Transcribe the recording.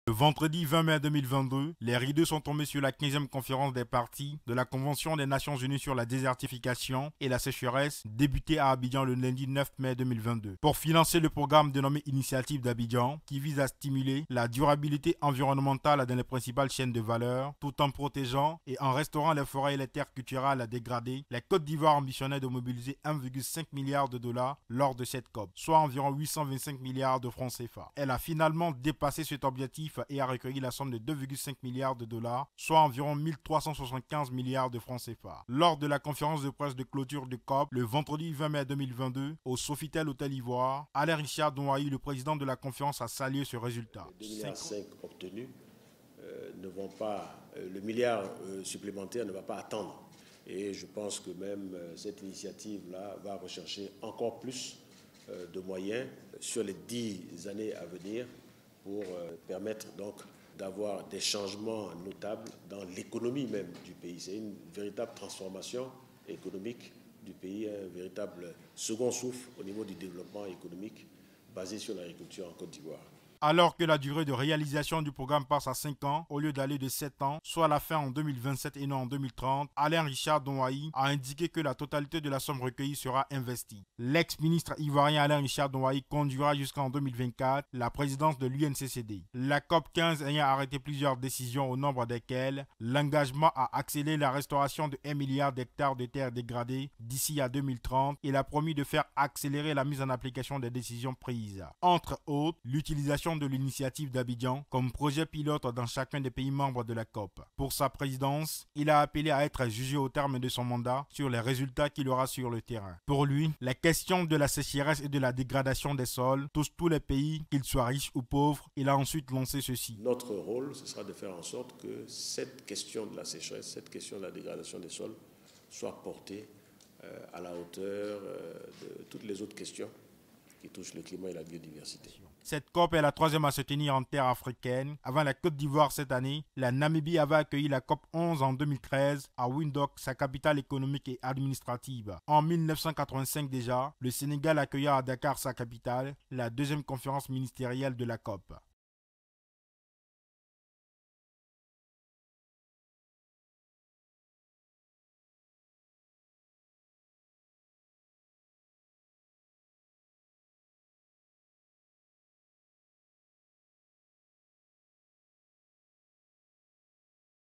Le vendredi 20 mai 2022, les rideaux sont tombés sur la 15e conférence des parties de la Convention des Nations Unies sur la désertification et la sécheresse, débutée à Abidjan le lundi 9 mai 2022. Pour financer le programme dénommé Initiative d'Abidjan, qui vise à stimuler la durabilité environnementale dans les principales chaînes de valeur, tout en protégeant et en restaurant les forêts et les terres culturelles dégradées, la Côte d'Ivoire ambitionnait de mobiliser 1,5 milliard de dollars lors de cette COP, soit environ 825 milliards de francs CFA. Elle a finalement dépassé cet objectif et a recueilli la somme de 2,5 milliards de dollars, soit environ 1375 milliards de francs CFA. Lors de la conférence de presse de clôture de COP, le vendredi 20 mai 2022, au Sofitel Hôtel Ivoire, Alain Richard Donwayi, le président de la conférence, a salué ce résultat. Les 2,5 milliards obtenus ne vont pas, le milliard supplémentaire ne va pas attendre. Et je pense que même cette initiative-là va rechercher encore plus de moyens sur les 10 années à venir pour permettre donc d'avoir des changements notables dans l'économie même du pays. C'est une véritable transformation économique du pays, un véritable second souffle au niveau du développement économique basé sur l'agriculture en Côte d'Ivoire. Alors que la durée de réalisation du programme passe à 5 ans au lieu d'aller de 7 ans, soit la fin en 2027 et non en 2030, Alain Richard Donwayi a indiqué que la totalité de la somme recueillie sera investie. L'ex-ministre ivoirien Alain Richard Donwayi conduira jusqu'en 2024 la présidence de l'UNCCD. La COP 15 ayant arrêté plusieurs décisions au nombre desquelles l'engagement à accélérer la restauration de 1 milliard d'hectares de terres dégradées d'ici à 2030 et l'a promis de faire accélérer la mise en application des décisions prises. Entre autres, l'utilisation de l'initiative d'Abidjan comme projet pilote dans chacun des pays membres de la COP. Pour sa présidence, il a appelé à être jugé au terme de son mandat sur les résultats qu'il aura sur le terrain. Pour lui, la question de la sécheresse et de la dégradation des sols touche tous les pays, qu'ils soient riches ou pauvres. Il a ensuite lancé ceci. Notre rôle, ce sera de faire en sorte que cette question de la sécheresse, cette question de la dégradation des sols soit portée à la hauteur de toutes les autres questions qui touchent le climat et la biodiversité. Cette COP est la troisième à se tenir en terre africaine. Avant la Côte d'Ivoire cette année, la Namibie avait accueilli la COP 11 en 2013 à Windhoek, sa capitale économique et administrative. En 1985 déjà, le Sénégal accueilla à Dakar, sa capitale, la deuxième conférence ministérielle de la COP.